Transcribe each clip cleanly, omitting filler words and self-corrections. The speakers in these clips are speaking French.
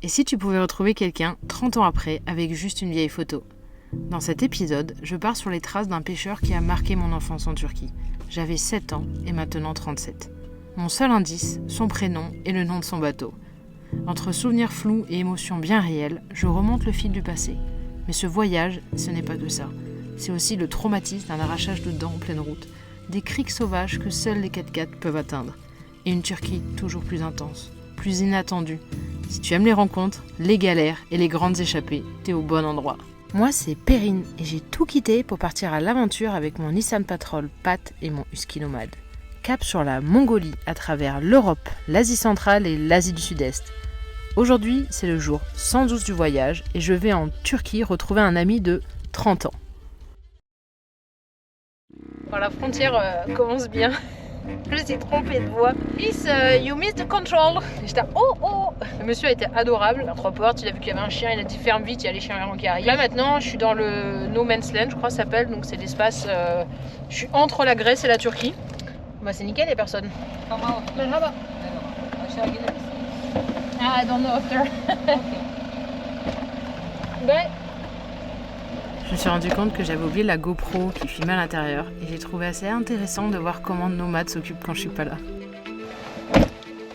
Et si tu pouvais retrouver quelqu'un 30 ans après avec juste une vieille photo? Dans cet épisode, je pars sur les traces d'un pêcheur qui a marqué mon enfance en Turquie. J'avais 7 ans et maintenant 37. Mon seul indice, son prénom et le nom de son bateau. Entre souvenirs flous et émotions bien réelles, je remonte le fil du passé. Mais ce voyage, ce n'est pas que ça. C'est aussi le traumatisme d'un arrachage de dents en pleine route, des criques sauvages que seuls les 4x4 peuvent atteindre, et une Turquie toujours plus intense, plus inattendue. Si tu aimes les rencontres, les galères et les grandes échappées, t'es au bon endroit. Moi, c'est Perrine et j'ai tout quitté pour partir à l'aventure avec mon Nissan Patrol Pat et mon Husky Nomade. Cap sur la Mongolie à travers l'Europe, l'Asie centrale et l'Asie du Sud-Est. Aujourd'hui, c'est le jour 112 du voyage et je vais en Turquie retrouver un ami de 30 ans. Bon, la frontière commence bien. Je me suis trompée de voie. Miss, you missed the control. Et j'étais oh. Le monsieur a été adorable. À 3 portes, il a vu qu'il y avait un chien, il a dit ferme vite, il y a les chiens errants qui arrivent. Là maintenant, je suis dans le No Man's Land, je crois que ça s'appelle. Donc c'est l'espace. Je suis entre la Grèce et la Turquie. Bah c'est nickel, il n'y a personne. Merhaba. Ah, I don't know after. Bye. Je me suis rendu compte que j'avais oublié la GoPro qui filmait à l'intérieur et j'ai trouvé assez intéressant de voir comment Nomade s'occupe quand je suis pas là.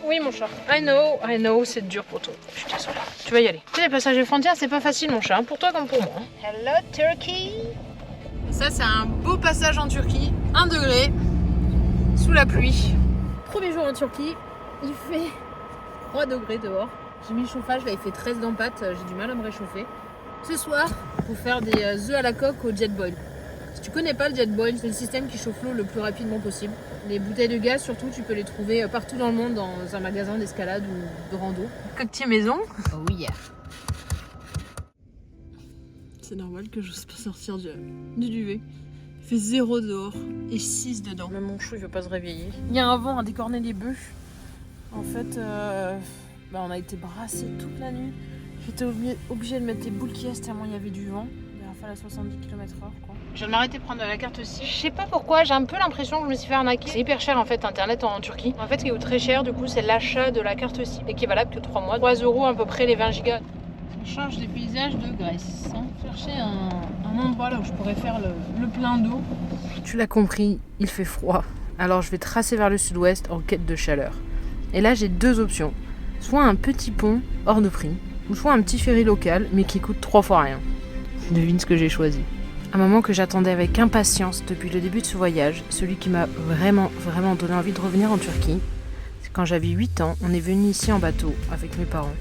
Oui mon chat, I know, c'est dur pour toi. Je suis désolée. Tu vas y aller. Tu sais, les passages de frontières, c'est pas facile mon chat, hein, pour toi comme pour moi. Hello Turkey. Ça c'est un beau passage en Turquie, 1 degré, sous la pluie. Premier jour en Turquie, il fait 3 degrés dehors. J'ai mis le chauffage, là il fait 13 dans pâte, j'ai du mal à me réchauffer. Ce soir, pour faire des œufs à la coque au jet boil. Si tu connais pas le jet boil, c'est le système qui chauffe l'eau le plus rapidement possible. Les bouteilles de gaz, surtout, tu peux les trouver partout dans le monde, dans un magasin d'escalade ou de rando. Coquetier maison. Oh oui. Yeah. C'est normal que je n'ose pas sortir du duvet. Il fait 0 dehors et 6 dedans. Même mon chou, il veut pas se réveiller. Il y a un vent à décorner les bœufs. En fait, on a été brassés toute la nuit. J'étais obligée de mettre des boules qui tellement il y avait du vent. Il a fallu à 70 km/h quoi. Je viens de m'arrêter prendre la carte SIM. Je sais pas pourquoi, j'ai un peu l'impression que je me suis fait arnaquer. C'est hyper cher en fait internet en Turquie. En fait ce qui coûte très cher du coup c'est l'achat de la carte SIM et qui est valable que 3 mois. 3 € à peu près les 20 gigas. On change des paysages de Grèce. Hein. Chercher un endroit là où je pourrais faire le plein d'eau. Tu l'as compris, il fait froid. Alors je vais tracer vers le sud-ouest en quête de chaleur. Et là j'ai 2 options. Soit un petit pont hors de prix, ou soit un petit ferry local, mais qui coûte 3 fois rien. Devine ce que j'ai choisi. Un moment que j'attendais avec impatience depuis le début de ce voyage, celui qui m'a vraiment donné envie de revenir en Turquie, c'est quand j'avais 8 ans, on est venu ici en bateau avec mes parents.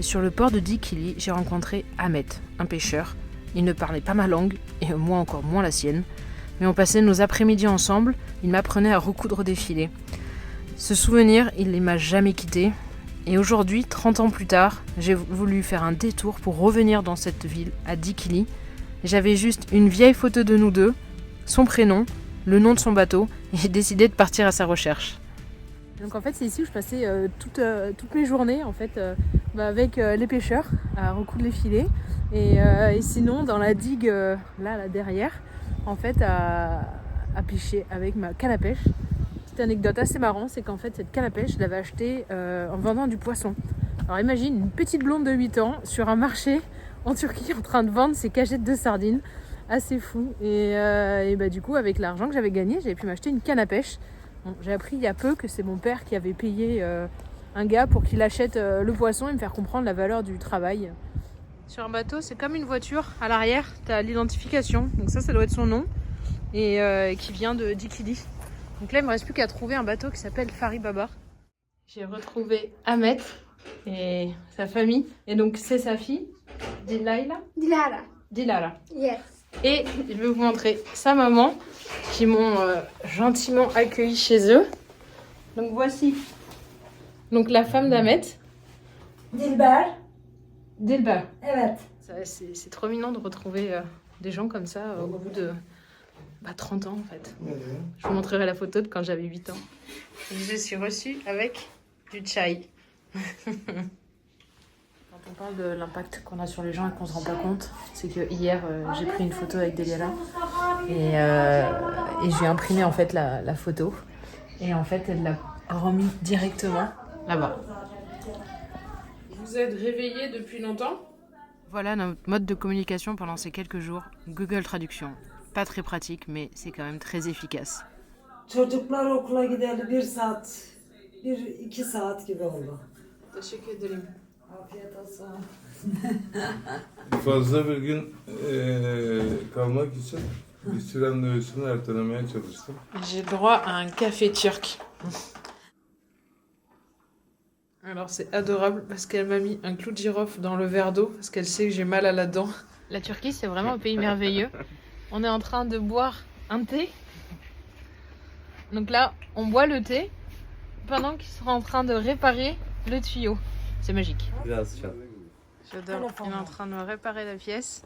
Et sur le port de Dikili, j'ai rencontré Ahmet, un pêcheur. Il ne parlait pas ma langue, et moi encore moins la sienne. Mais on passait nos après-midi ensemble, il m'apprenait à recoudre des filets. Ce souvenir, il ne m'a jamais quitté. Et aujourd'hui, 30 ans plus tard, j'ai voulu faire un détour pour revenir dans cette ville, à Dikili. J'avais juste une vieille photo de nous deux, son prénom, le nom de son bateau, et j'ai décidé de partir à sa recherche. Donc en fait, c'est ici où je passais toutes mes journées en fait, avec les pêcheurs à recoudre les filets. Et sinon, dans la digue, là derrière, en fait, à pêcher avec ma canne à pêche. Petite anecdote assez marrante, c'est qu'en fait cette canne à pêche, je l'avais achetée en vendant du poisson. Alors imagine une petite blonde de 8 ans sur un marché en Turquie en train de vendre ses cagettes de sardines. Assez fou. Et du coup avec l'argent que j'avais gagné, j'avais pu m'acheter une canne à pêche. Bon, j'ai appris il y a peu que c'est mon père qui avait payé un gars pour qu'il achète le poisson et me faire comprendre la valeur du travail. Sur un bateau, c'est comme une voiture. À l'arrière, tu as l'identification. Donc ça doit être son nom. Et qui vient de Dikili. Donc là, il ne me reste plus qu'à trouver un bateau qui s'appelle Faribaba. J'ai retrouvé Ahmet et sa famille. Et donc, c'est sa fille, Dilara. Yes. Et je vais vous montrer sa maman qui m'ont gentiment accueilli chez eux. Donc, voici donc, la femme d'Ahmet. Dilber. Evet. C'est trop mignon de retrouver des gens comme ça au bout de 30 ans en fait. Je vous montrerai la photo de quand j'avais 8 ans. Je suis reçue avec du chai. Quand on parle de l'impact qu'on a sur les gens et qu'on se rend pas compte, c'est que hier j'ai pris une photo avec Deliala et je lui ai imprimé en fait la photo et en fait elle l'a remis directement là-bas. vous êtes réveillés depuis longtemps? Voilà notre mode de communication pendant ces quelques jours. Google Traduction. Pas très pratique, mais c'est quand même très efficace. Çocuklar okula gideli 1 saat, 1-2 saat gibi oldu. Teşekkür ederim. Afiyet olsun. Fazla bir gün kalmak için bir randevusunu ertelemeye çalıştım. J'ai droit à un café turc. Alors c'est adorable parce qu'elle m'a mis un clou de girofle dans le verre d'eau parce qu'elle sait que j'ai mal à la dent. La Turquie c'est vraiment un pays merveilleux. On est en train de boire un thé. Donc là on boit le thé pendant qu'ils sont en train de réparer le tuyau. C'est magique. J'adore. Il est en train de me réparer la pièce.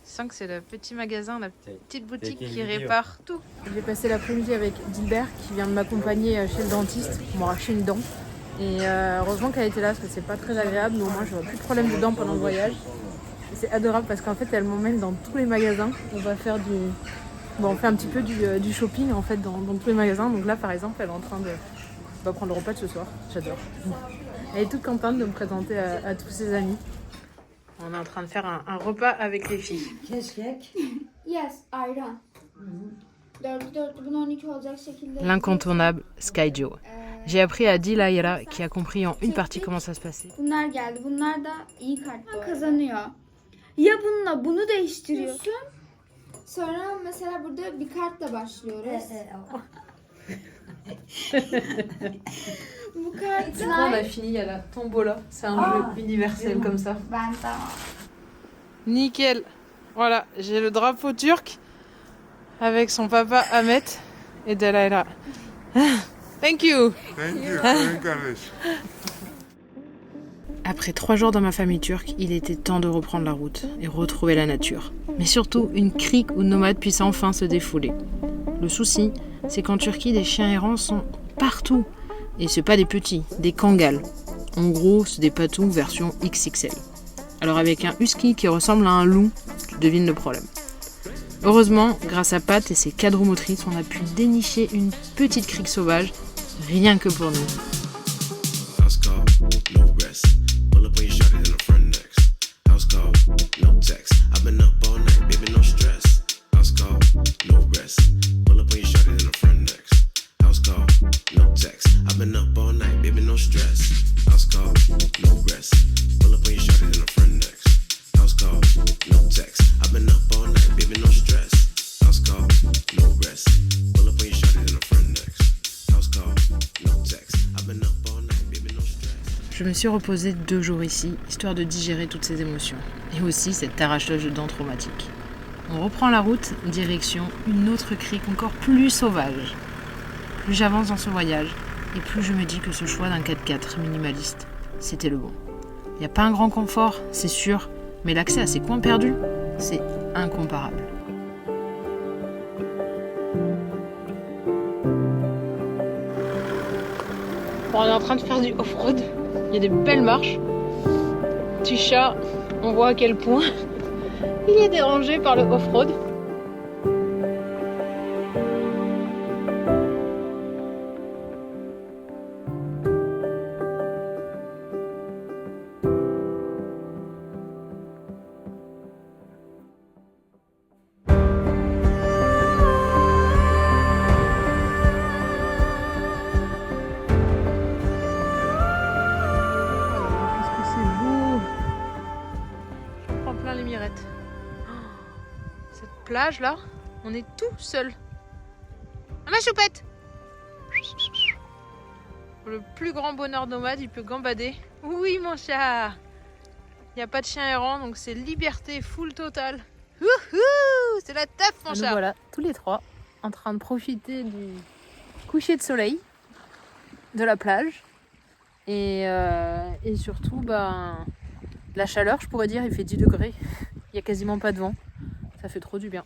Je sens que c'est le petit magasin, la petite boutique qui répare tout. J'ai passé l'après-midi avec Dilbert qui vient de m'accompagner chez le dentiste pour m'arracher une dent. Et heureusement qu'elle était là parce que c'est pas très agréable, mais au moins j'aurai plus de problème de dents pendant le voyage. Et c'est adorable parce qu'en fait elle m'emmène dans tous les magasins. On va faire on fait un petit peu du shopping en fait dans tous les magasins. Donc là par exemple elle est en train de prendre le repas de ce soir. J'adore. Elle est toute contente de me présenter à tous ses amis. On est en train de faire un repas avec les filles. Keşkek. Yes, ayran. Dörtlü bunu 12 olacak şekilde. L'incontournable Sky Joe. J'ai appris à Dilayra qui a compris en une partie comment ça se passait. Bunlar geldi. Bunlar da iyi kart kazanıyor. Ya bununla bunu değiştiriyorsun. Sonra mesela burada bir kartla başlıyoruz. Bu On kartla a fini, il y a la tombola. C'est un jeu universel comme ça. ben tamam. Nickel. Voilà, j'ai le drapeau turc avec son papa Ahmet et Dilayra. Thank you. Après 3 jours dans ma famille turque, il était temps de reprendre la route et retrouver la nature. Mais surtout, une crique où nomades puissent enfin se défouler. Le souci, c'est qu'en Turquie, des chiens errants sont partout. Et c'est pas des petits, des kangals. En gros, c'est des patous version XXL. Alors avec un husky qui ressemble à un loup, tu devines le problème. Heureusement, grâce à Pat et ses cadres motrices, on a pu dénicher une petite crique sauvage, rien que pour nous. Je me suis reposée 2 jours ici, histoire de digérer toutes ces émotions. Et aussi cet arrachage de dents traumatique. On reprend la route, direction une autre crique encore plus sauvage. Plus j'avance dans ce voyage, et plus je me dis que ce choix d'un 4x4 minimaliste, c'était le bon. Il n'y a pas un grand confort, c'est sûr, mais l'accès à ces coins perdus, c'est incomparable. Bon, on est en train de faire du off-road. Il y a des belles marches. Petit chat, on voit à quel point il est dérangé par le off-road. Les mirettes. Cette plage là, on est tout seul. Ah, ma choupette! Le plus grand bonheur nomade, il peut gambader. Oui mon chat! Il n'y a pas de chien errant, donc c'est liberté full totale. C'est la teuf mon chat! Nous voilà tous les 3 en train de profiter du coucher de soleil de la plage et surtout la chaleur, je pourrais dire, il fait 10 degrés. Il n'y a quasiment pas de vent. Ça fait trop du bien.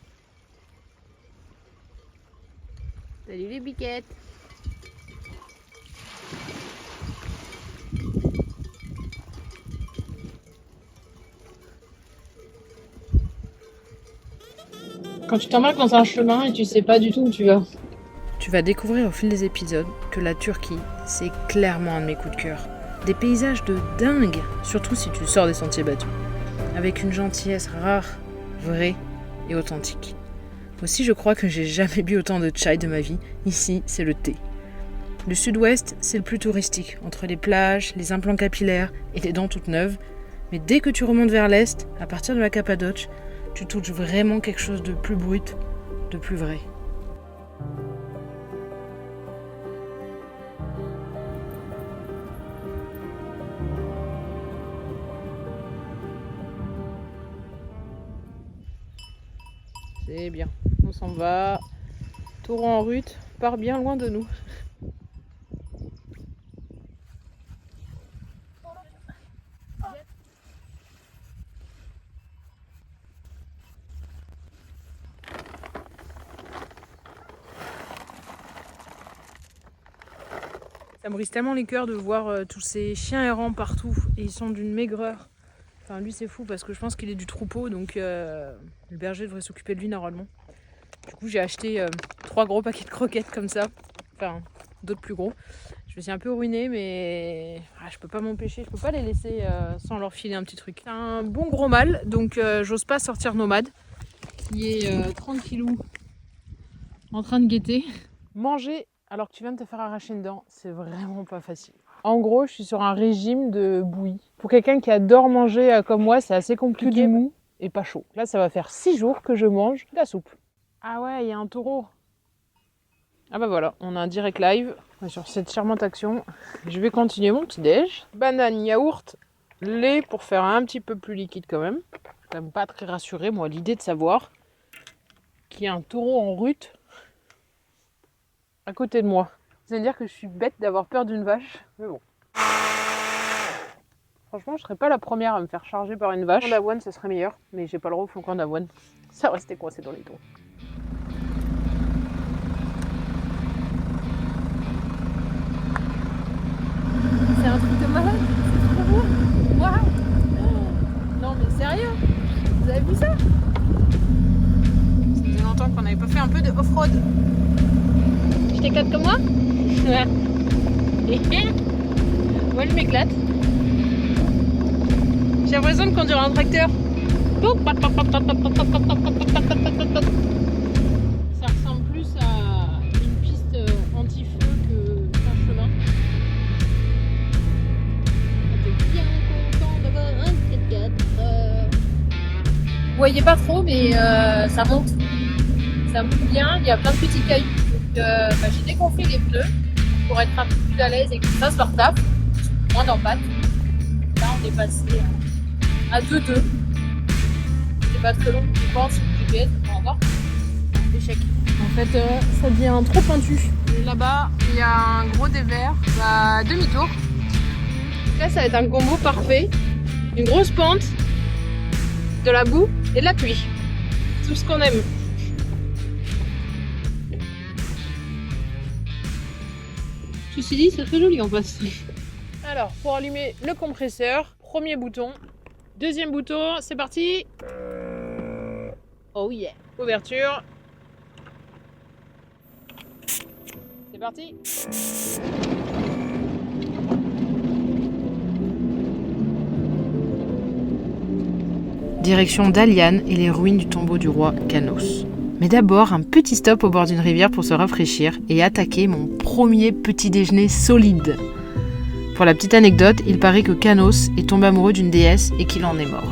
Salut les biquettes. Quand tu t'embarques dans un chemin et tu sais pas du tout où tu vas. Tu vas découvrir au fil des épisodes que la Turquie, c'est clairement un de mes coups de cœur. Des paysages de dingue, surtout si tu sors des sentiers battus. Avec une gentillesse rare, vraie et authentique. Aussi, je crois que j'ai jamais bu autant de chai de ma vie. Ici, c'est le thé. Le sud-ouest, c'est le plus touristique, entre les plages, les implants capillaires et les dents toutes neuves. Mais dès que tu remontes vers l'est, à partir de la Cappadoce, tu touches vraiment quelque chose de plus brut, de plus vrai. C'est bien, on s'en va. Taureau en route, part bien loin de nous. Ça me brise tellement les cœurs de voir tous ces chiens errants partout et ils sont d'une maigreur. Enfin lui c'est fou parce que je pense qu'il est du troupeau donc le berger devrait s'occuper de lui normalement. Du coup j'ai acheté 3 gros paquets de croquettes comme ça, enfin d'autres plus gros. Je me suis un peu ruinée mais je peux pas m'empêcher, je peux pas les laisser sans leur filer un petit truc. C'est un bon gros mâle donc j'ose pas sortir nomade qui est tranquillou en train de guetter. Manger alors que tu viens de te faire arracher une dent, c'est vraiment pas facile. En gros, je suis sur un régime de bouillie. Pour quelqu'un qui adore manger comme moi, c'est assez compliqué, mou et pas chaud. Là, ça va faire 6 jours que je mange de la soupe. Ah ouais, il y a un taureau. Ah bah voilà, on a un direct live sur cette charmante action. Je vais continuer mon petit déj. Banane, yaourt, lait pour faire un petit peu plus liquide quand même. Ça me pas très rassuré, moi, l'idée de savoir qu'il y a un taureau en rut à côté de moi. Vous allez dire que je suis bête d'avoir peur d'une vache, mais bon. Franchement, je serais pas la première à me faire charger par une vache. En d'avoine, ce serait meilleur, mais j'ai pas le droit au flocon d'avoine. Ça restait coincé dans les trous. C'est un truc de malade, c'est trop beau. Waouh! Non mais sérieux? Vous avez vu ça? Ça faisait longtemps qu'on n'avait pas fait un peu de off-road. Je t'éclate comme moi? Ouais. Moi je m'éclate. J'ai l'impression de conduire un tracteur. Ça ressemble plus à une piste anti-feu qu'un chemin. On est bien content d'avoir un 4x4. Vous voyez pas trop mais ça monte. Ça monte bien, il y a plein de petits cailloux. J'ai dégonflé les pneus pour être un peu plus à l'aise et que ça se leur tape, moins d'empâte. Là on est passé à 2-2. C'est pas très long, je pense, le GPS, pas encore. Échec. En fait, ça devient trop pointu. Et là-bas, il y a un gros dévers, demi-tour. Là, ça va être un combo parfait. Une grosse pente, de la boue et de la pluie. Tout ce qu'on aime. Ceci dit, c'est très joli en face. Alors, pour allumer le compresseur, premier bouton. Deuxième bouton, c'est parti. Oh yeah. Ouverture. C'est parti. Direction Dalian et les ruines du tombeau du roi Canos. Mais d'abord, un petit stop au bord d'une rivière pour se rafraîchir et attaquer mon premier petit déjeuner solide. Pour la petite anecdote, il paraît que Canos est tombé amoureux d'une déesse et qu'il en est mort.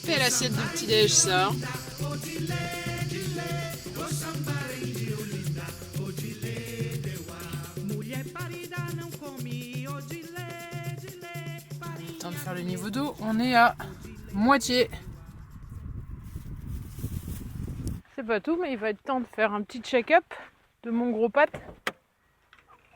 Belle assiette de petit-déj, ça. niveau d'eau, on est à moitié. C'est pas tout, mais il va être temps de faire un petit check-up de mon gros patte.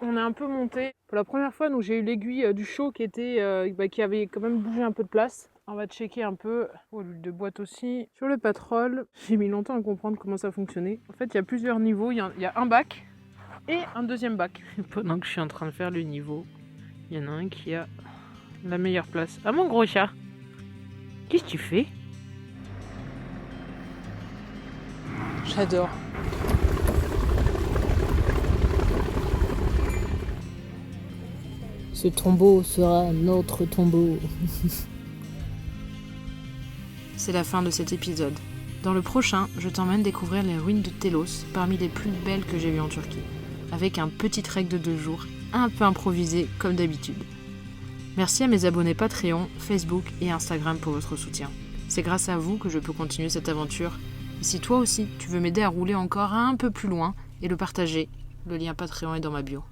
On est un peu monté. Pour la première fois, donc, j'ai eu l'aiguille du chaud qui avait quand même bougé un peu de place. On va checker un peu, l'huile de boîte aussi. Sur le patrol, j'ai mis longtemps à comprendre comment ça fonctionnait. En fait, il y a plusieurs niveaux. Il y a un bac et un deuxième bac. Pendant que je suis en train de faire le niveau, il y en a un qui a la meilleure place. Ah mon gros chat, qu'est-ce que tu fais? J'adore. Ce tombeau sera notre tombeau. C'est la fin de cet épisode. Dans le prochain, je t'emmène découvrir les ruines de Telos, parmi les plus belles que j'ai vues en Turquie, avec un petit trek de 2 jours, un peu improvisé comme d'habitude. Merci à mes abonnés Patreon, Facebook et Instagram pour votre soutien. C'est grâce à vous que je peux continuer cette aventure. Et si toi aussi, tu veux m'aider à rouler encore un peu plus loin et le partager, le lien Patreon est dans ma bio.